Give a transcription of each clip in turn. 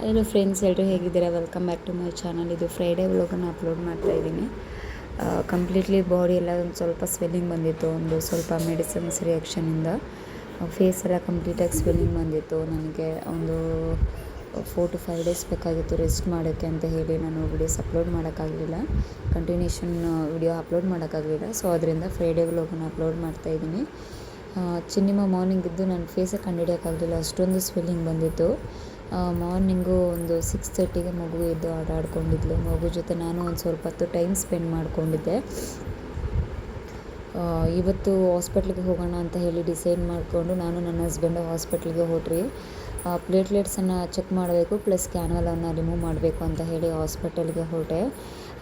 Hello friends, ಎಲ್ಲರೂ ಹೇಗಿದ್ದೀರಾ? Welcome back to my channel. ಇದು ಫ್ರೈಡೇ ವ್ಲಾಗನ್ನು ಅಪ್ಲೋಡ್ ಮಾಡ್ತಾ ಇದ್ದೀನಿ. ಕಂಪ್ಲೀಟ್ಲಿ ಬಾಡಿ ಎಲ್ಲ ಒಂದು ಸ್ವಲ್ಪ ಸ್ವೆಲ್ಲಿಂಗ್ ಬಂದಿತ್ತು, ಒಂದು ಸ್ವಲ್ಪ ಮೆಡಿಸಿನ್ಸ್ ರಿಯಾಕ್ಷನಿಂದ ಫೇಸ್ ಎಲ್ಲ ಕಂಪ್ಲೀಟಾಗಿ ಸ್ವೆಲ್ಲಿಂಗ್ ಬಂದಿತ್ತು. ನನಗೆ ಒಂದು 4 to 5 ಡೇಸ್ ಬೇಕಾಗಿತ್ತು ರೆಸ್ಟ್ ಮಾಡೋಕ್ಕೆ ಅಂತ ಹೇಳಿ ನಾನು ವಿಡಿಯೋಸ್ ಅಪ್ಲೋಡ್ ಮಾಡೋಕ್ಕಾಗಲಿಲ್ಲ, ಕಂಟಿನ್ಯೂಷನ್ ವಿಡಿಯೋ ಅಪ್ಲೋಡ್ ಮಾಡೋಕ್ಕಾಗಲಿಲ್ಲ. ಸೊ ಅದರಿಂದ ಫ್ರೈಡೇ ವ್ಲಾಗನ್ನು ಅಪ್ಲೋಡ್ ಮಾಡ್ತಾಯಿದ್ದೀನಿ. ಚಿನ್ನಿಮ ಮಾರ್ನಿಂಗ್ ಇದ್ದು ನನ್ನ ಫೇಸೇ ಕಂಡುಹಿಡಿಯೋಕ್ಕಾಗಲಿಲ್ಲ, ಅಷ್ಟೊಂದು ಸ್ವೆಲ್ಲಿಂಗ್ ಬಂದಿತ್ತು. ಮಾರ್ನಿಂಗು ಒಂದು 6:30ಗೆ ಮಗು ಎದ್ದು ಆಟ ಆಡ್ಕೊಂಡಿದ್ಲು. ಮಗು ಜೊತೆ ನಾನು ಒಂದು ಸ್ವಲ್ಪ ಹೊತ್ತು ಟೈಮ್ ಸ್ಪೆಂಡ್ ಮಾಡಿಕೊಂಡಿದ್ದೆ. ಇವತ್ತು ಹಾಸ್ಪಿಟ್ಲಿಗೆ ಹೋಗೋಣ ಅಂತ ಹೇಳಿ ಡಿಸೈಡ್ ಮಾಡಿಕೊಂಡು ನಾನು ನನ್ನ ಹಸ್ಬೆಂಡು ಹಾಸ್ಪಿಟ್ಲಿಗೆ ಹೊರಟ್ರಿ. ಪ್ಲೇಟ್ಲೆಟ್ಸನ್ನು ಚೆಕ್ ಮಾಡಬೇಕು, ಪ್ಲಸ್ ಕ್ಯಾನ್ವಲನ್ನು ರಿಮೂವ್ ಮಾಡಬೇಕು ಅಂತ ಹೇಳಿ ಹಾಸ್ಪಿಟಲ್ಗೆ ಹೊರಟೆ.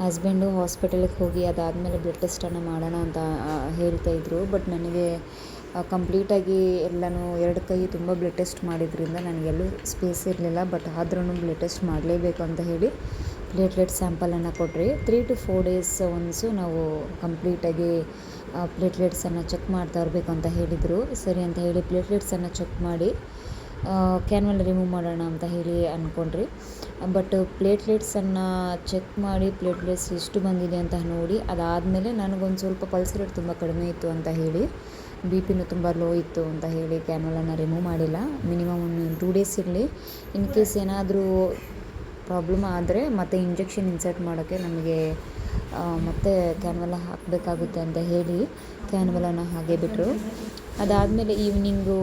ಹಸ್ಬೆಂಡು ಹಾಸ್ಪಿಟಲ್ಗೆ ಹೋಗಿ ಅದಾದಮೇಲೆ ಬ್ಲಡ್ ಟೆಸ್ಟನ್ನು ಮಾಡೋಣ ಅಂತ ಹೇಳ್ತಾಯಿದ್ರು. ಬಟ್ ನನಗೆ ಕಂಪ್ಲೀಟಾಗಿ ಎಲ್ಲನೂ 2 ಕೈ ತುಂಬ ಬ್ಲಡ್ ಟೆಸ್ಟ್ ಮಾಡಿದ್ರಿಂದ ನನಗೆಲ್ಲೂ ಸ್ಪೇಸ್ ಇರಲಿಲ್ಲ. ಬಟ್ ಆದ್ರೂ ಬ್ಲಡ್ ಟೆಸ್ಟ್ ಮಾಡಲೇಬೇಕು ಅಂತ ಹೇಳಿ ಪ್ಲೇಟ್ಲೆಟ್ ಸ್ಯಾಂಪಲನ್ನು ಕೊಟ್ಟರೆ 3 to 4 ಡೇಸ್ ಒನ್ಸು ನಾವು ಕಂಪ್ಲೀಟಾಗಿ ಪ್ಲೇಟ್ಲೆಟ್ಸನ್ನು ಚೆಕ್ ಮಾಡ್ತಾ ಇರಬೇಕು ಅಂತ ಹೇಳಿದರು. ಸರಿ ಅಂತ ಹೇಳಿ ಪ್ಲೇಟ್ಲೆಟ್ಸನ್ನು ಚೆಕ್ ಮಾಡಿ ಕ್ಯಾನ್ವಲ್ ರಿಮೂವ್ ಮಾಡೋಣ ಅಂತ ಹೇಳಿ ಅಂದ್ಕೊಂಡ್ರಿ. ಬಟ್ ಪ್ಲೇಟ್ಲೆಟ್ಸನ್ನು ಚೆಕ್ ಮಾಡಿ ಪ್ಲೇಟ್ಲೆಟ್ಸ್ ಎಷ್ಟು ಬಂದಿದೆ ಅಂತ ನೋಡಿ ಅದಾದಮೇಲೆ ನನಗೊಂದು ಸ್ವಲ್ಪ ಪಲ್ಸ್ ರೇಟ್ ತುಂಬ ಕಡಿಮೆ ಇತ್ತು ಅಂತ ಹೇಳಿ, ಬಿ ಪಿನೂ ತುಂಬ ಲೋ ಇತ್ತು ಅಂತ ಹೇಳಿ ಕ್ಯಾನ್ವಲನ್ನು ರಿಮೂವ್ ಮಾಡಿಲ್ಲ. ಮಿನಿಮಮ್ ಒಂದು 2 ಡೇಸ್ ಇರಲಿ, ಇನ್ ಕೇಸ್ ಏನಾದರೂ ಪ್ರಾಬ್ಲಮ್ ಆದರೆ ಮತ್ತೆ ಇಂಜೆಕ್ಷನ್ ಇನ್ಸರ್ಟ್ ಮಾಡೋಕ್ಕೆ ನಮಗೆ ಮತ್ತೆ ಕ್ಯಾನ್ವಲ ಹಾಕಬೇಕಾಗುತ್ತೆ ಅಂತ ಹೇಳಿ ಕ್ಯಾನ್ವಲನ್ನು ಹಾಗೆ ಬಿಟ್ಟರು. ಅದಾದಮೇಲೆ ಈವ್ನಿಂಗು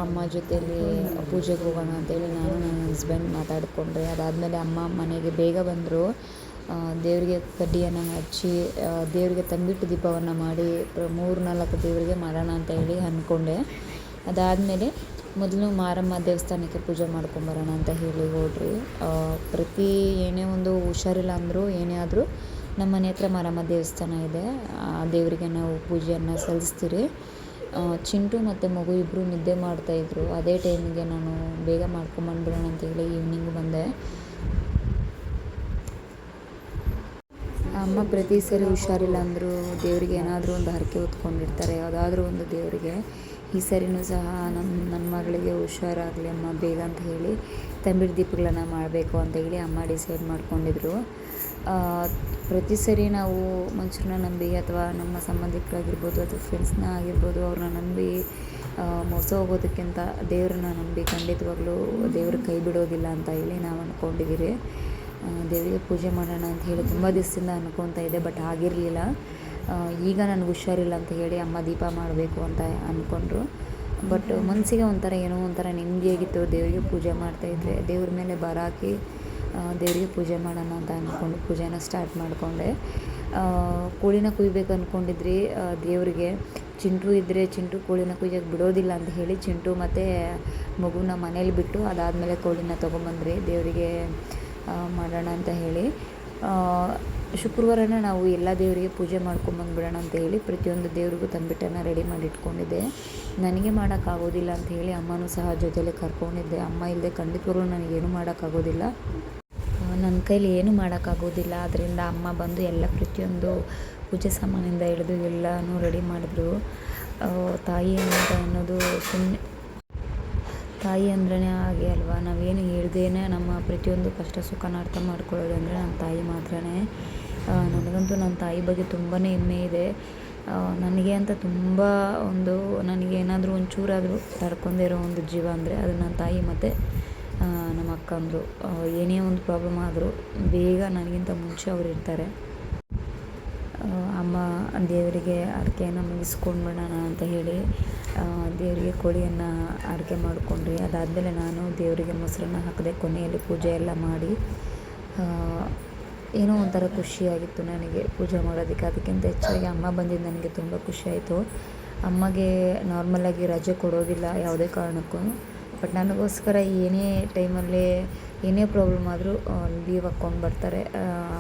ಅಮ್ಮ ಜೊತೆಯಲ್ಲಿ ಪೂಜೆಗೆ ಹೋಗೋಣ ಅಂತೇಳಿ ನಾನು ನನ್ನ ಹಸ್ಬೆಂಡ್ ಮಾತಾಡಿಕೊಂಡ್ರೆ. ಅದಾದಮೇಲೆ ಅಮ್ಮ ಮನೆಗೆ ಬೇಗ ಬಂದರು. ದೇವರಿಗೆ ಕಡ್ಡಿಯನ್ನು ಹಚ್ಚಿ ದೇವರಿಗೆ ತಂಬಿಟ್ಟು ದೀಪವನ್ನು ಮಾಡಿ 3-4 ದೇವರಿಗೆ ಮಾಡೋಣ ಅಂತ ಹೇಳಿ ಅಂದ್ಕೊಂಡೆ. ಅದಾದಮೇಲೆ ಮೊದಲು ಮಾರಮ್ಮ ದೇವಸ್ಥಾನಕ್ಕೆ ಪೂಜೆ ಮಾಡ್ಕೊಂಬರೋಣ ಅಂತ ಹೇಳಿ ಹೊರಟ್ರಿ. ಪ್ರತಿ ಏನೇ ಒಂದು ಹುಷಾರಿಲ್ಲ ಅಂದರೂ ಏನೇ ಆದರೂ ನಮ್ಮ ಮನೆ ಹತ್ರ ಮಾರಮ್ಮ ದೇವಸ್ಥಾನ ಇದೆ, ಆ ದೇವರಿಗೆ ನಾವು ಪೂಜೆಯನ್ನು ಸಲ್ಲಿಸ್ತೀರಿ. ಚಿಂಟು ಮತ್ತು ಮಗು ಇಬ್ಬರು ನಿದ್ದೆ ಮಾಡ್ತಾಯಿದ್ರು. ಅದೇ ಟೈಮಿಗೆ ನಾನು ಬೇಗ ಮಾಡ್ಕೊಂಬಂದ್ಬಿಡೋಣ ಅಂತೇಳಿ ಈವ್ನಿಂಗ್ ಬಂದೆ. ಅಮ್ಮ ಪ್ರತಿ ಸರಿ ಹುಷಾರಿಲ್ಲ ಅಂದರೂ ದೇವರಿಗೆ ಏನಾದರೂ ಒಂದು ಹರಕೆ ಹೊತ್ಕೊಂಡಿರ್ತಾರೆ, ಯಾವುದಾದ್ರೂ ಒಂದು ದೇವರಿಗೆ. ಈ ಸರಿನೂ ಸಹ ನನ್ನ ಮಗಳಿಗೆ ಹುಷಾರಾಗಲಿ ಅಮ್ಮ ಬೇಗ ಅಂತ ಹೇಳಿ ತಂಬಿಟ್ಟು ದೀಪಗಳನ್ನು ಮಾಡಬೇಕು ಅಂತ ಹೇಳಿ ಅಮ್ಮ ಡಿಸೈಡ್ ಮಾಡ್ಕೊಂಡಿದ್ರು. ಪ್ರತಿ ಸರಿ ನಾವು ಮನುಷ್ಯರನ್ನ ನಂಬಿ ಅಥವಾ ನಮ್ಮ ಸಂಬಂಧಿಕರಾಗಿರ್ಬೋದು ಅಥವಾ ಫ್ರೆಂಡ್ಸ್ನ ಆಗಿರ್ಬೋದು ಅವ್ರನ್ನ ನಂಬಿ ಮೋಸ ಹೋಗೋದಕ್ಕಿಂತ ದೇವ್ರನ್ನ ನಂಬಿ ಖಂಡಿತವಾಗ್ಲೂ ದೇವ್ರ ಕೈ ಬಿಡೋದಿಲ್ಲ ಅಂತ ಹೇಳಿ ನಾವು ಅಂದ್ಕೊಂಡಿದ್ದೀರಿ. ದೇವರಿಗೆ ಪೂಜೆ ಮಾಡೋಣ ಅಂತ ಹೇಳಿ ತುಂಬ ದಿವಸದಿಂದ ಅಂದ್ಕೊತಾ ಇದ್ದೆ, ಬಟ್ ಆಗಿರಲಿಲ್ಲ. ಈಗ ನನಗೆ ಹುಷಾರಿಲ್ಲ ಅಂತ ಹೇಳಿ ಅಮ್ಮ ದೀಪ ಮಾಡಬೇಕು ಅಂತ ಅಂದ್ಕೊಂಡ್ರು. ಬಟ್ ಮನಸ್ಸಿಗೆ ಒಂಥರ ಏನೋ ಒಂಥರ ನೆಮ್ಮದಿಯಾಗಿತ್ತು. ದೇವರಿಗೆ ಪೂಜೆ ಮಾಡ್ತಾಯಿದ್ರೆ ದೇವ್ರ ಮೇಲೆ ಭಾರ ಹಾಕಿ ದೇವರಿಗೆ ಪೂಜೆ ಮಾಡೋಣ ಅಂತ ಅಂದ್ಕೊಂಡು ಪೂಜೆನ ಸ್ಟಾರ್ಟ್ ಮಾಡಿಕೊಂಡೆ. ಕೋಳಿನ ಕುಯ್ಬೇಕು ಅಂದ್ಕೊಂಡಿದ್ರಿ ದೇವರಿಗೆ. ಚಿಂಟು ಇದ್ದರೆ ಚಿಂಟು ಕೋಳಿನ ಕುಯ್ಯೋಕ್ಕೆ ಬಿಡೋದಿಲ್ಲ ಅಂತ ಹೇಳಿ ಚಿಂಟು ಮತ್ತು ಮಗುನ ಮನೇಲಿ ಬಿಟ್ಟು ಅದಾದಮೇಲೆ ಕೋಳಿನ ತೊಗೊಂಬಂದ್ರಿ ದೇವರಿಗೆ ಮಾಡೋಣ ಅಂತ ಹೇಳಿ. ಶುಕ್ರವಾರನ ನಾವು ಎಲ್ಲ ದೇವರಿಗೆ ಪೂಜೆ ಮಾಡ್ಕೊಂಬಂದ್ಬಿಡೋಣ ಅಂತ ಹೇಳಿ ಪ್ರತಿಯೊಂದು ದೇವ್ರಿಗೂ ತಂಬಿಟ್ಟನ್ನು ರೆಡಿ ಮಾಡಿ ಇಟ್ಕೊಂಡಿದ್ದೆ. ನನಗೆ ಮಾಡೋಕ್ಕಾಗೋದಿಲ್ಲ ಅಂತ ಹೇಳಿ ಅಮ್ಮನೂ ಸಹ ಜೊತೆಲೇ ಕರ್ಕೊಂಡಿದ್ದೆ. ಅಮ್ಮ ಇಲ್ಲದೆ ಖಂಡಿತವಾಗ್ಲೂ ನನಗೇನು ಮಾಡೋಕ್ಕಾಗೋದಿಲ್ಲ, ನನ್ನ ಕೈಲಿ ಏನು ಮಾಡೋಕ್ಕಾಗೋದಿಲ್ಲ. ಅದರಿಂದ ಅಮ್ಮ ಬಂದು ಎಲ್ಲ ಪ್ರತಿಯೊಂದು ಪೂಜೆ ಸಾಮಾನಿಂದ ಹಿಡಿದು ಎಲ್ಲನೂ ರೆಡಿ ಮಾಡಿದ್ರು. ತಾಯಿ ಅಂತ ಅನ್ನೋದು ಸುಮ್ಮನೆ, ತಾಯಿ ಅಂದ್ರೇ ಹಾಗೆ ಅಲ್ವಾ, ನಾವೇನು ಹೇಳ್ದೇನೆ ನಮ್ಮ ಪ್ರತಿಯೊಂದು ಕಷ್ಟ ಸುಖನ ಅರ್ಥ ಮಾಡ್ಕೊಳ್ಳೋದು ಅಂದರೆ ನಮ್ಮ ತಾಯಿ ಮಾತ್ರನೇ. ನನಗಂತೂ ನನ್ನ ತಾಯಿ ಬಗ್ಗೆ ತುಂಬಾ ಹೆಮ್ಮೆ ಇದೆ. ನನಗೆ ಅಂತ ತುಂಬ ಒಂದು ನನಗೇನಾದರೂ ಒಂಚೂರಾದರೂ ತಡ್ಕೊಂಡಿರೋ ಒಂದು ಜೀವ ಅಂದರೆ ಅದು ನನ್ನ ತಾಯಿ ಮತ್ತು ನಮ್ಮ ಅಕ್ಕಂದರು. ಏನೇ ಒಂದು ಪ್ರಾಬ್ಲಮ್ ಆದರೂ ಬೇಗ ನನಗಿಂತ ಮುಂಚೆ ಅವ್ರು ಇರ್ತಾರೆ. ಅಮ್ಮ ದೇವರಿಗೆ ಅರ್ಕೆಯನ್ನು ಮುಗಿಸ್ಕೊಂಡ್ಬಿಡೋಣ ಅಂತ ಹೇಳಿ ದೇವರಿಗೆ ಕೋಳಿಯನ್ನು ಅರ್ಕೆ ಮಾಡಿಕೊಂಡ್ರಿ. ಅದಾದಮೇಲೆ ನಾನು ದೇವರಿಗೆ ಮೊಸರನ್ನ ಹಾಕಿದೆ. ಕೊನೆಯಲ್ಲಿ ಪೂಜೆ ಎಲ್ಲ ಮಾಡಿ ಏನೋ ಒಂಥರ ಖುಷಿಯಾಗಿತ್ತು ನನಗೆ ಪೂಜೆ ಮಾಡೋದಕ್ಕೆ. ಅದಕ್ಕಿಂತ ಹೆಚ್ಚಾಗಿ ಅಮ್ಮ ಬಂದಿದ್ದು ನನಗೆ ತುಂಬ ಖುಷಿಯಾಯಿತು. ಅಮ್ಮಗೆ ನಾರ್ಮಲಾಗಿ ರಜೆ ಕೊಡೋದಿಲ್ಲ ಯಾವುದೇ ಕಾರಣಕ್ಕೂ, ಬಟ್ ನನಗೋಸ್ಕರ ಏನೇ ಟೈಮಲ್ಲಿ ಏನೇ ಪ್ರಾಬ್ಲಮ್ ಆದರೂ ಲೀವ್ ಹಾಕ್ಕೊಂಡು ಬರ್ತಾರೆ.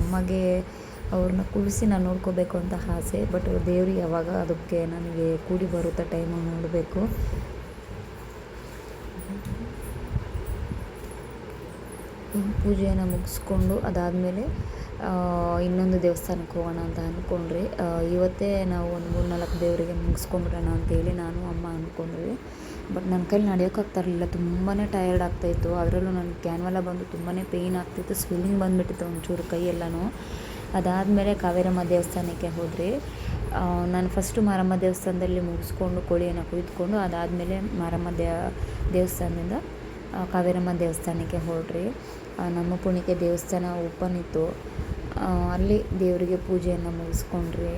ಅಮ್ಮಗೆ ಅವ್ರನ್ನ ಕುಳಿಸಿ ನಾನು ನೋಡ್ಕೋಬೇಕು ಅಂತ ಆಸೆ, ಬಟ್ ದೇವ್ರಿಗೆ ಯಾವಾಗ ಅದಕ್ಕೆ ನನಗೆ ಕೂಡಿ ಬರುತ್ತಾ ಟೈಮು ನೋಡಬೇಕು. ಪೂಜೆಯನ್ನು ಮುಗಿಸ್ಕೊಂಡು ಅದಾದಮೇಲೆ ಇನ್ನೊಂದು ದೇವಸ್ಥಾನಕ್ಕೆ ಹೋಗೋಣ ಅಂತ ಅಂದ್ಕೊಂಡ್ರಿ. ಇವತ್ತೇ ನಾವು ಒಂದು 3-4 ದೇವರಿಗೆ ಮುಗಿಸ್ಕೊಂಡ್ಬಿಡೋಣ ಅಂತೇಳಿ ನಾನು ಅಮ್ಮ ಅಂದ್ಕೊಂಡ್ರಿ. ಬಟ್ ನನ್ನ ಕೈಲಿ ನಡೆಯೋಕ್ಕಾಗ್ತಾಯಿರಲಿಲ್ಲ, ತುಂಬಾ ಟಯರ್ಡ್ ಆಗ್ತಾಯಿತ್ತು. ಅದರಲ್ಲೂ ನನಗೆ ಕ್ಯಾನ್ವಾಲ ಬಂದು ತುಂಬಾ ಪೇಯ್ನ್ ಆಗ್ತಿತ್ತು, ಸ್ವೆಲ್ಲಿಂಗ್ ಬಂದುಬಿಟ್ಟಿತ್ತು ಒಂಚೂರು ಕೈಯೆಲ್ಲನೂ. ಅದಾದಮೇಲೆ ಕಾವೇರಮ್ಮ ದೇವಸ್ಥಾನಕ್ಕೆ ಹೋದ್ರಿ. ನಾನು ಫಸ್ಟು ಮಾರಮ್ಮ ದೇವಸ್ಥಾನದಲ್ಲಿ ಮುಗಿಸ್ಕೊಂಡು ಕೋಳಿಯನ್ನು ಕುಯ್ದುಕೊಂಡು ಅದಾದಮೇಲೆ ಮಾರಮ್ಮ ದೇವಸ್ಥಾನದಿಂದ ಕಾವೇರಮ್ಮ ದೇವಸ್ಥಾನಕ್ಕೆ ಹೊರಟ್ರಿ. ನಮ್ಮ ಪುಣ್ಯಕ್ಕೆ ದೇವಸ್ಥಾನ ಓಪನ್ ಇತ್ತು, ಅಲ್ಲಿ ದೇವರಿಗೆ ಪೂಜೆಯನ್ನು ಮುಗಿಸ್ಕೊಂಡ್ರಿ.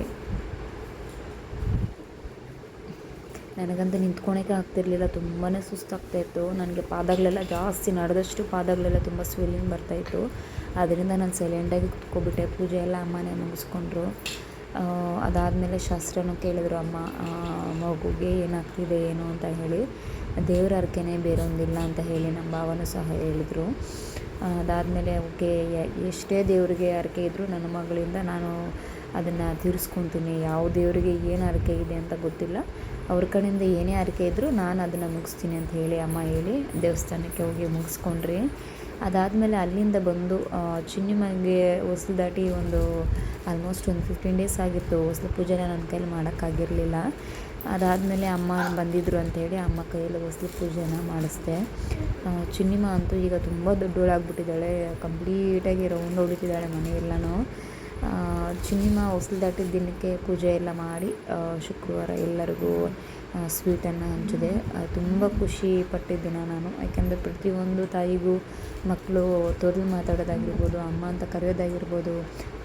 ನನಗಂತೂ ನಿಂತ್ಕೊಳಕ್ಕೆ ಆಗ್ತಿರ್ಲಿಲ್ಲ, ತುಂಬಾ ಸುಸ್ತಾಗ್ತಾಯಿತ್ತು. ನನಗೆ ಪಾದಗಳೆಲ್ಲ ಜಾಸ್ತಿ ನಡೆದಷ್ಟು ಪಾದಗಳೆಲ್ಲ ತುಂಬ ಸ್ವೆಲ್ಲಿಂಗ್ ಬರ್ತಾಯಿತ್ತು. ಅದರಿಂದ ನಾನು ಸೈಲೆಂಟಾಗಿ ಕುತ್ಕೊಬಿಟ್ಟೆ. ಪೂಜೆ ಎಲ್ಲ ಅಮ್ಮನೇ ಮುಗಿಸ್ಕೊಂಡ್ರು. ಅದಾದಮೇಲೆ ಶಾಸ್ತ್ರನೂ ಕೇಳಿದ್ರು ಅಮ್ಮ, ಮಗುಗೆ ಏನಾಗ್ತಿದೆ ಏನು ಅಂತ ಹೇಳಿ. ದೇವ್ರ ಹರಕೆನೇ ಬೇರೊಂದಿಲ್ಲ ಅಂತ ಹೇಳಿ ನಮ್ಮ ಭಾವನೂ ಸಹ ಹೇಳಿದರು. ಅದಾದಮೇಲೆ ಓಕೆ, ಎಷ್ಟೇ ದೇವರಿಗೆ ಹರಕೆ ಇದ್ದರೂ ನನ್ನ ಮಗಳಿಂದ ನಾನು ಅದನ್ನು ತೀರಿಸ್ಕೊತೀನಿ. ಯಾವ ದೇವರಿಗೆ ಏನು ಹರಕೆ ಇದೆ ಅಂತ ಗೊತ್ತಿಲ್ಲ, ಅವ್ರ ಕಡೆಯಿಂದ ಏನೇ ಹರಕೆ ಇದ್ದರೂ ನಾನು ಅದನ್ನು ಮುಗಿಸ್ತೀನಿ ಅಂತ ಹೇಳಿ ಅಮ್ಮ ಹೇಳಿ ದೇವಸ್ಥಾನಕ್ಕೆ ಹೋಗಿ ಮುಗಿಸ್ಕೊಂಡ್ರಿ. ಅದಾದಮೇಲೆ ಅಲ್ಲಿಂದ ಬಂದು ಚಿನ್ನಿಮಗೆ ಹೊಸ್ಲು ದಾಟಿ ಆಲ್ಮೋಸ್ಟ್ ಒಂದು 15 ಡೇಸ್ ಆಗಿತ್ತು. ಹೊಸ್ಲು ಪೂಜೆನ ನನ್ನ ಕೈಲಿ ಮಾಡೋಕ್ಕಾಗಿರಲಿಲ್ಲ. ಅದಾದಮೇಲೆ ಅಮ್ಮ ಬಂದಿದ್ದರು ಅಂಥೇಳಿ ಅಮ್ಮ ಕೈಯಲ್ಲಿ ಹೊಸ್ಲು ಪೂಜೆನ ಮಾಡಿಸ್ದೆ. ಚಿನ್ನಿಮ್ಮ ಅಂತೂ ಈಗ ತುಂಬ ದೊಡ್ಡೋಳಾಗ್ಬಿಟ್ಟಿದ್ದಾಳೆ, ಕಂಪ್ಲೀಟಾಗಿ ರೌಂಡ್ ಹೊಡಿತಿದ್ದಾಳೆ ಮನೆಯೆಲ್ಲನೂ. ಚಿನ್ನಿಮ್ಮ ಹೊಸ್ಲು ದಾಟಿದ ದಿನಕ್ಕೆ ಪೂಜೆ ಎಲ್ಲ ಮಾಡಿ ಶುಕ್ರವಾರ ಎಲ್ಲರಿಗೂ ಸ್ವೀಟನ್ನು ಹಂಚಿದೆ. ತುಂಬ ಖುಷಿ ಪಟ್ಟಿದ್ದ ದಿನ ನಾನು, ಯಾಕೆಂದರೆ ಪ್ರತಿಯೊಂದು ತಾಯಿಗೂ ಮಕ್ಕಳು ತೊದಲು ಮಾತಾಡೋದಾಗಿರ್ಬೋದು, ಅಮ್ಮ ಅಂತ ಕರೆಯೋದಾಗಿರ್ಬೋದು,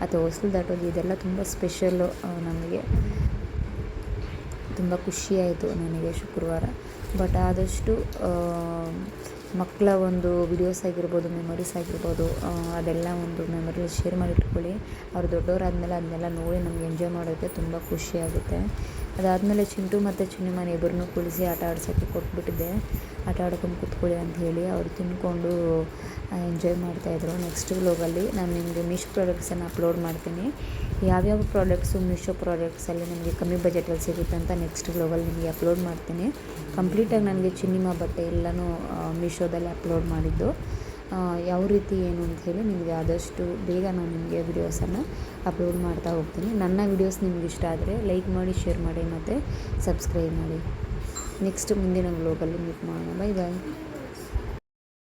ಅಥವಾ ಹೊಸ್ಲು ದಾಟೋದು, ಇದೆಲ್ಲ ತುಂಬ ಸ್ಪೆಷಲ್ಲು ನಮಗೆ. ತುಂಬ ಖುಷಿಯಾಯಿತು ನನಗೆ ಶುಕ್ರವಾರ. ಬಟ್ ಆದಷ್ಟು ಮಕ್ಕಳ ಒಂದು ವಿಡಿಯೋಸ್ ಆಗಿರ್ಬೋದು, ಮೆಮೊರೀಸ್ ಆಗಿರ್ಬೋದು, ಅದೆಲ್ಲ ಒಂದು ಮೆಮೊರಿಲಿ ಶೇರ್ ಮಾಡಿ ಇಟ್ಕೊಳ್ಳಿ. ಅವ್ರು ದೊಡ್ಡವರಾದಮೇಲೆ ಅದನ್ನೆಲ್ಲ ನೋಡಿ ನಮ್ಗೆ ಎಂಜಾಯ್ ಮಾಡೋಕ್ಕೆ ತುಂಬ ಖುಷಿಯಾಗುತ್ತೆ. ಅದಾದಮೇಲೆ ಚಿಂಟು ಮತ್ತು ಚಿನ್ನಿಮ್ಮನ ಇಬ್ಬರನ್ನೂ ಕುಳಿಸಿ ಆಟ ಆಡ್ಸೋಕ್ಕೆ ಕೊಟ್ಬಿಟ್ಟಿದ್ದೆ. ಆಟ ಆಡ್ಕೊಂಡು ಕೂತ್ಕೊಳ್ಳಿ ಅಂತ ಹೇಳಿ ಅವರು ತಿಂದ್ಕೊಂಡು ಎಂಜಾಯ್ ಮಾಡ್ತಾಯಿದ್ರು. ನೆಕ್ಸ್ಟ್ ವ್ಲಾಗಲ್ಲಿ ನಾನು ನಿಮಗೆ ಮೀಶೋ ಪ್ರಾಡಕ್ಟ್ಸನ್ನು ಅಪ್ಲೋಡ್ ಮಾಡ್ತೀನಿ. ಯಾವ್ಯಾವ ಪ್ರಾಡಕ್ಟ್ಸು ಮೀಶೋ ಪ್ರಾಡಕ್ಟ್ಸಲ್ಲಿ ನಿಮಗೆ ಕಮ್ಮಿ ಬಜೆಟಲ್ಲಿ ಸಿಗುತ್ತೆ ಅಂತ ನೆಕ್ಸ್ಟ್ ವ್ಲಾಗಲ್ಲಿ ನಿಮಗೆ ಅಪ್ಲೋಡ್ ಮಾಡ್ತೀನಿ. ಕಂಪ್ಲೀಟಾಗಿ ನನಗೆ ಚಿನ್ನಿಮ್ಮ ಬಟ್ಟೆ ಎಲ್ಲನೂ ಮೀಶೋದಲ್ಲಿ ಅಪ್ಲೋಡ್ ಮಾಡಿದ್ದು. ಯಾವ ರೀತಿ ಏನು ಅಂತ ಹೇಳಿ ನಿಮಗೆ ಆದಷ್ಟು ಬೇಗ ನಾನು ನಿಮಗೆ ವಿಡಿಯೋಸನ್ನು ಅಪ್ಲೋಡ್ ಮಾಡ್ತಾ ಹೋಗ್ತೀನಿ. ನನ್ನ ವಿಡಿಯೋಸ್ ನಿಮ್ಗೆ ಇಷ್ಟ ಆದರೆ ಲೈಕ್ ಮಾಡಿ, ಶೇರ್ ಮಾಡಿ ಮತ್ತು ಸಬ್ಸ್ಕ್ರೈಬ್ ಮಾಡಿ. ನೆಕ್ಸ್ಟ್ ಮುಂದಿನ ವ್ಲಾಗಲ್ಲಿ ಮೀಟ್ ಮಾಡೋಣ. ಬಾಯ್ ಬಾಯ್.